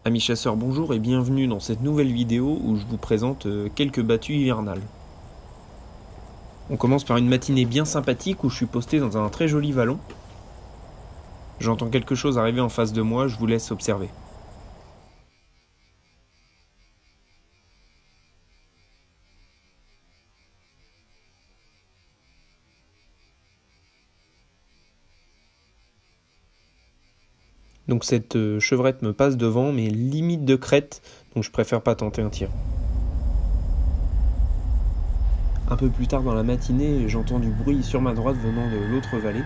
Amis chasseurs, bonjour et bienvenue dans cette nouvelle vidéo où je vous présente quelques battues hivernales. On commence par une matinée bien sympathique où je suis posté dans un très joli vallon. J'entends quelque chose arriver en face de moi, je vous laisse observer. Donc cette chevrette me passe devant mais limite de crête, donc je préfère pas tenter un tir. Un peu plus tard dans la matinée, j'entends du bruit sur ma droite venant de l'autre vallée.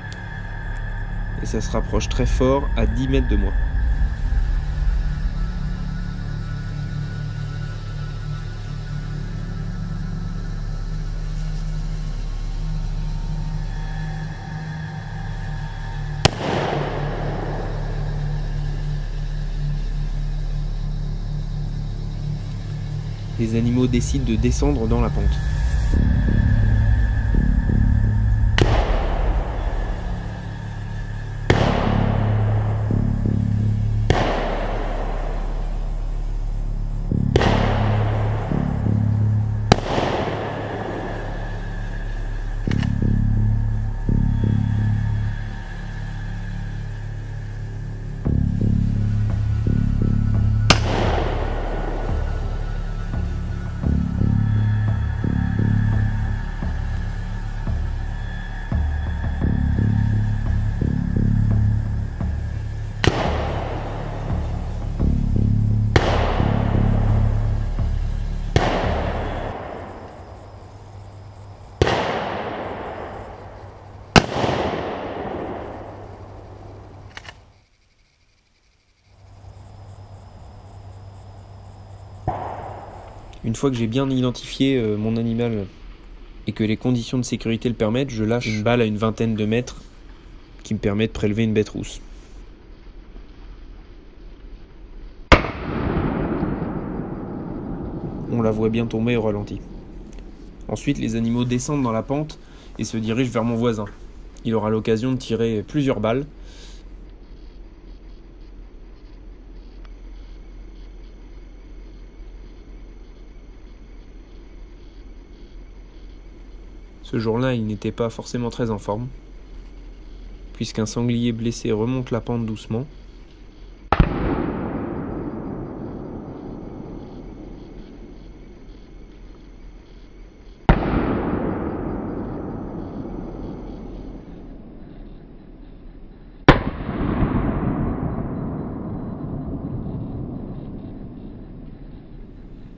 Et ça se rapproche très fort à 10 mètres de moi. Les animaux décident de descendre dans la pente. Une fois que j'ai bien identifié mon animal et que les conditions de sécurité le permettent, je lâche une balle à une vingtaine de mètres qui me permet de prélever une bête rousse. On la voit bien tomber au ralenti. Ensuite, les animaux descendent dans la pente et se dirigent vers mon voisin. Il aura l'occasion de tirer plusieurs balles. Ce jour-là, il n'était pas forcément très en forme, puisqu'un sanglier blessé remonte la pente doucement.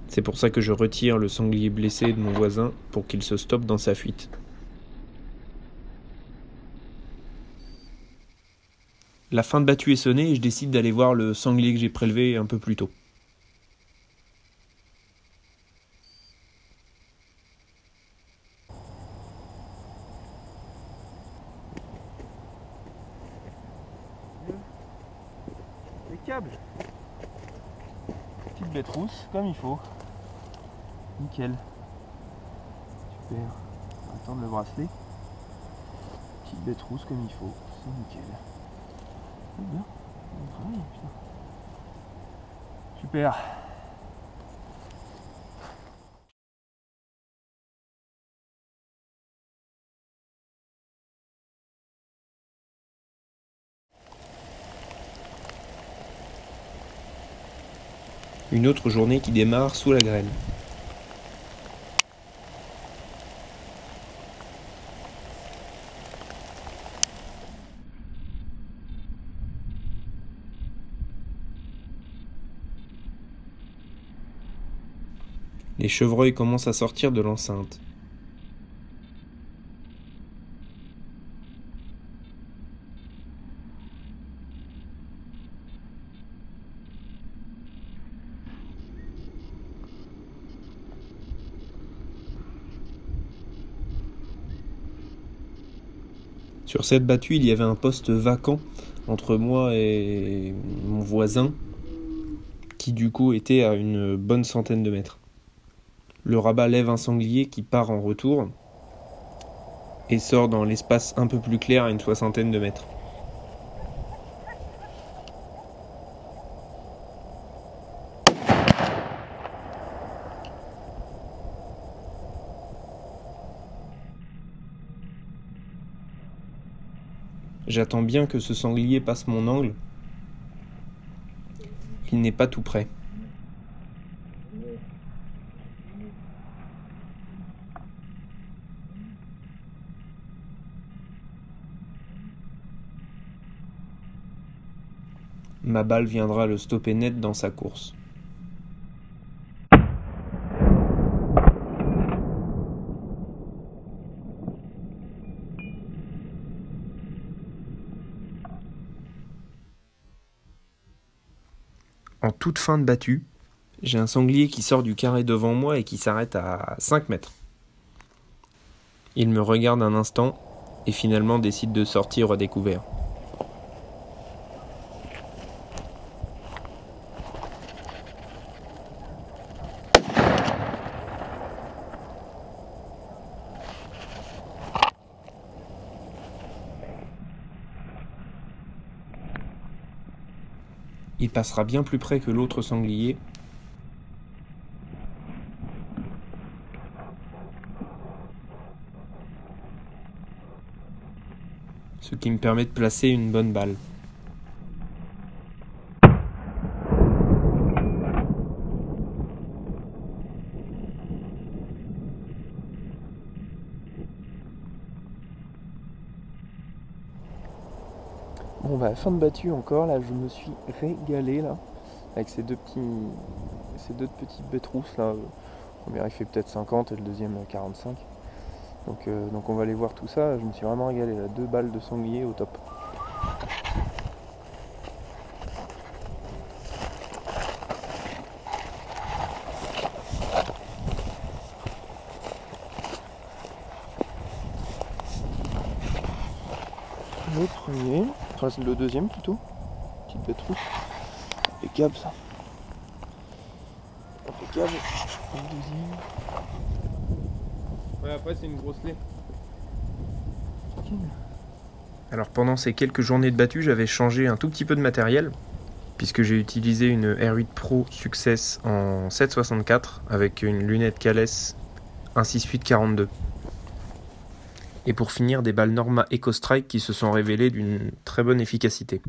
C'est pour ça que je retire le sanglier blessé de mon voisin pour qu'il se stoppe dans sa fuite. La fin de battue est sonnée et je décide d'aller voir le sanglier que j'ai prélevé un peu plus tôt. Les câbles. Petite bête rousse, comme il faut. Nickel. Super. On va attendre le bracelet. Petite bête rousse comme il faut. C'est nickel. C'est bien. Bon travail, putain. Super. Une autre journée qui démarre sous la grêle. Les chevreuils commencent à sortir de l'enceinte. Sur cette battue, il y avait un poste vacant entre moi et mon voisin, qui du coup était à une bonne centaine de mètres. Le rabat lève un sanglier qui part en retour et sort dans l'espace un peu plus clair à une soixantaine de mètres. J'attends bien que ce sanglier passe mon angle. Il n'est pas tout près. Ma balle viendra le stopper net dans sa course. En toute fin de battue, j'ai un sanglier qui sort du carré devant moi et qui s'arrête à 5 mètres. Il me regarde un instant et finalement décide de sortir à découvert. Il passera bien plus près que l'autre sanglier. Ce qui me permet de placer une bonne balle. Bon bah fin de battue encore, là je me suis régalé là avec ces deux petites bêtes rousses là. Le premier il fait peut-être 50 et le deuxième 45. Donc on va aller voir tout ça, je me suis vraiment régalé là, 2 balles de sanglier au top. Le premier, enfin c'est le deuxième plutôt, petite bête rousse, impeccable ça, impeccable, le deuxième. Ouais, après c'est une grosse lait. Alors pendant ces quelques journées de battue, j'avais changé un tout petit peu de matériel, puisque j'ai utilisé une R8 Pro Success en 7.64 avec une lunette Cales 1.6.8.42. Et pour finir, des balles Norma Eco Strike qui se sont révélées d'une très bonne efficacité.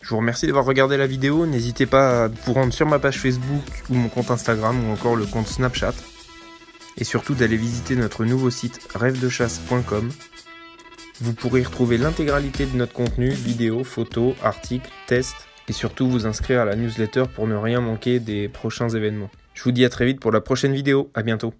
Je vous remercie d'avoir regardé la vidéo, n'hésitez pas à vous rendre sur ma page Facebook ou mon compte Instagram ou encore le compte Snapchat. Et surtout d'aller visiter notre nouveau site rêvedechasse.com. Vous pourrez y retrouver l'intégralité de notre contenu, vidéos, photos, articles, tests et surtout vous inscrire à la newsletter pour ne rien manquer des prochains événements. Je vous dis à très vite pour la prochaine vidéo, à bientôt.